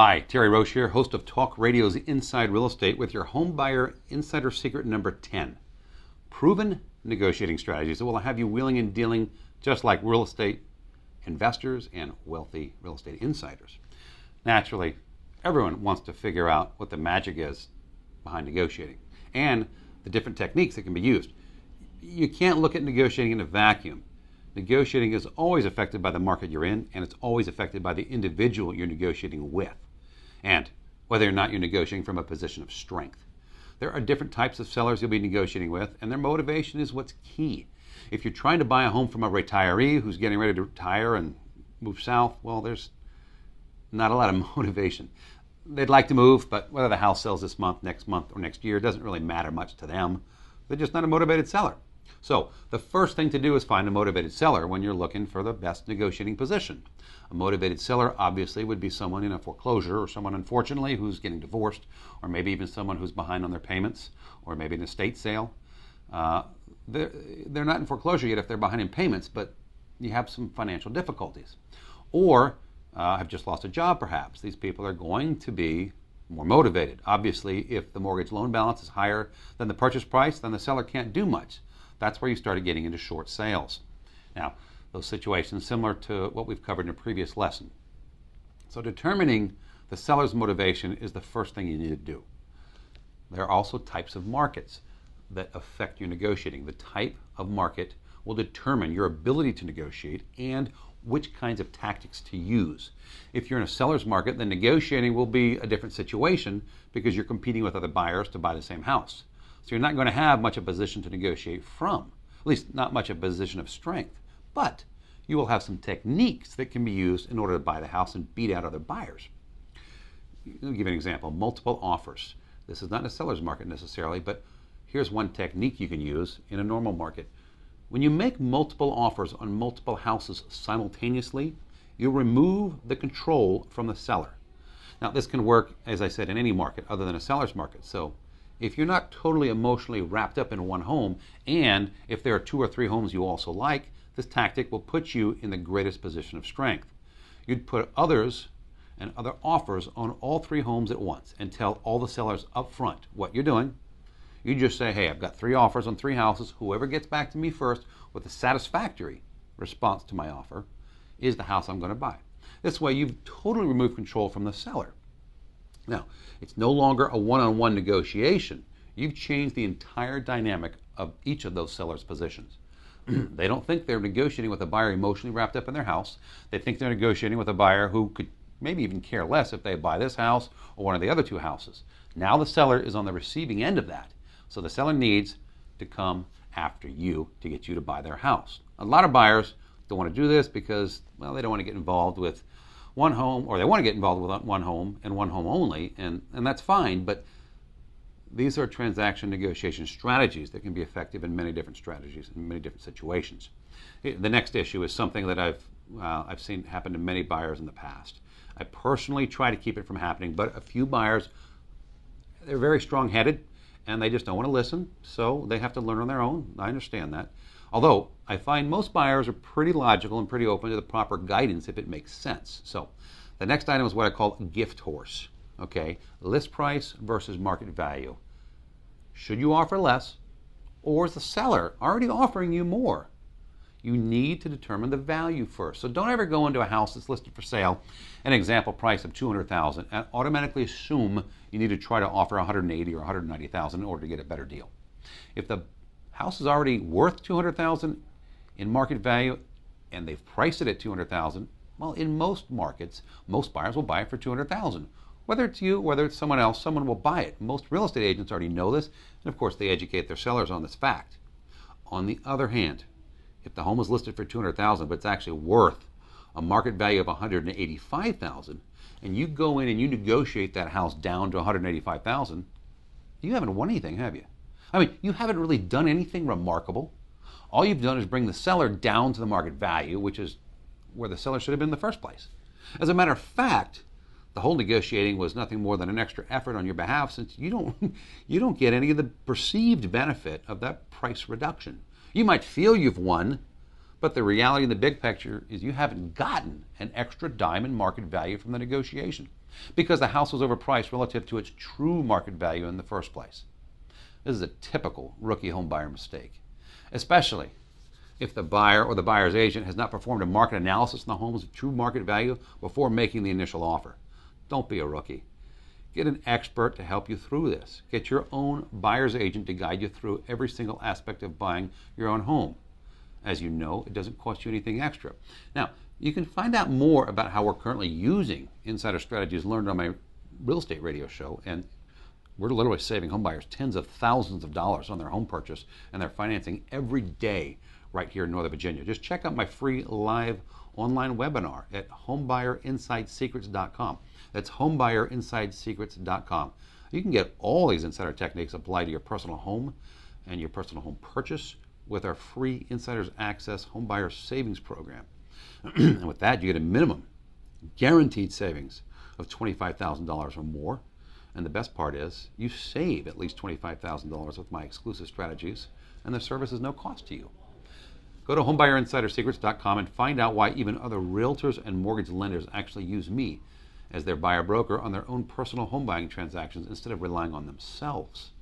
Hi, Thierry Roche here, host of Talk Radio's Inside Real Estate with your home buyer insider secret number 10. Proven negotiating strategies that will have you wheeling and dealing just like real estate investors and wealthy real estate insiders. Naturally, everyone wants to figure out what the magic is behind negotiating and the different techniques that can be used. You can't look at negotiating in a vacuum. Negotiating is always affected by the market you're in, and it's always affected by the individual you're negotiating with, and whether or not you're negotiating from a position of strength. There are different types of sellers you'll be negotiating with, and their motivation is what's key. If you're trying to buy a home from a retiree who's getting ready to retire and move south, well, there's not a lot of motivation. They'd like to move, but whether the house sells this month, or next year doesn't really matter much to them. They're just not a motivated seller. So the first thing to do is find a motivated seller when you're looking for the best negotiating position. A motivated seller obviously would be someone in a foreclosure, or someone unfortunately who's getting divorced, or maybe even someone who's behind on their payments, or maybe an estate sale. They're not in foreclosure yet if they're behind in payments, but you have some financial difficulties. Or have just lost a job perhaps. These people are going to be more motivated. Obviously, if the mortgage loan balance is higher than the purchase price, then the seller can't do much. That's where you started getting into short sales. Now, those situations similar to what we've covered in a previous lesson. So determining the seller's motivation is the first thing you need to do. There are also types of markets that affect your negotiating. The type of market will determine your ability to negotiate and which kinds of tactics to use. If you're in a seller's market, then negotiating will be a different situation because you're competing with other buyers to buy the same house. So you're not going to have much of a position to negotiate from, at least not much of a position of strength. But you will have some techniques that can be used in order to buy the house and beat out other buyers. I'll give you an example, multiple offers. This is not a seller's market necessarily, but here's one technique you can use in a normal market. When you make multiple offers on multiple houses simultaneously, you remove the control from the seller. Now this can work, as I said, in any market other than a seller's market. So if you're not totally emotionally wrapped up in one home, and if there are 2 or 3 homes you also like, this tactic will put you in the greatest position of strength. You'd put others and other offers on all 3 homes at once and tell all the sellers up front what you're doing. You just say, hey, I've got 3 offers on 3 houses. Whoever gets back to me first with a satisfactory response to my offer is the house I'm going to buy. This way you've totally removed control from the seller. Now, it's no longer a one-on-one negotiation. You've changed the entire dynamic of each of those sellers' positions. They don't think they're negotiating with a buyer emotionally wrapped up in their house. They think they're negotiating with a buyer who could maybe even care less if they buy this house or one of the other 2 houses. Now the seller is on the receiving end of that. So the seller needs to come after you to get you to buy their house. A lot of buyers don't want to do this because, well, they don't want to get involved with one home, or they want to get involved with one home and one home only, and that's fine, but these are transaction negotiation strategies that can be effective in many different strategies, in many different situations. The next issue is something that I've seen happen to many buyers in the past. I personally try to keep it from happening, but a few buyers, they're very strong-headed, and they just don't want to listen, so they have to learn on their own. I understand that. Although I find most buyers are pretty logical and pretty open to the proper guidance if it makes sense. So the next item is what I call gift horse. Okay, list price versus market value. Should you offer less, or is the seller already offering you more? You need to determine the value first. So don't ever go into a house that's listed for sale, an example price of $200,000, and automatically assume you need to try to offer $180,000 or $190,000 in order to get a better deal. If the house is already worth $200,000 in market value and they've priced it at $200,000, well, in most markets, most buyers will buy it for $200,000. Whether it's you, whether it's someone else, someone will buy it. Most real estate agents already know this, and of course they educate their sellers on this fact. On the other hand, if the home is listed for $200,000 but it's actually worth a market value of $185,000, and you go in and you negotiate that house down to $185,000, you haven't won anything, have you? I mean, you haven't really done anything remarkable. All you've done is bring the seller down to the market value, which is where the seller should have been in the first place. As a matter of fact, the whole negotiating was nothing more than an extra effort on your behalf, since you don't get any of the perceived benefit of that price reduction. You might feel you've won, But the reality in the big picture is you haven't gotten an extra dime in market value from the negotiation because the house was overpriced relative to its true market value in the first place. This is a typical rookie home buyer mistake, especially if the buyer or the buyer's agent has not performed a market analysis on the home's true market value before making the initial offer. Don't be a rookie. Get an expert to help you through this. Get your own buyer's agent to guide you through every single aspect of buying your own home. As you know, it doesn't cost you anything extra. Now, you can find out more about how we're currently using insider strategies learned on my real estate radio show, and we're literally saving homebuyers tens of thousands of dollars on their home purchase and their financing every day right here in Northern Virginia. Just check out my free live online webinar at homebuyerinsidesecrets.com. That's homebuyerinsidesecrets.com. You can get all these insider techniques applied to your personal home and your personal home purchase with our free Insiders Access Homebuyer Savings Program. And with that, you get a minimum guaranteed savings of $25,000 or more. And the best part is you save at least $25,000 with my exclusive strategies, and the service is no cost to you. Go to homebuyerinsidersecrets.com and find out why even other realtors and mortgage lenders actually use me as their buyer broker on their own personal home buying transactions instead of relying on themselves.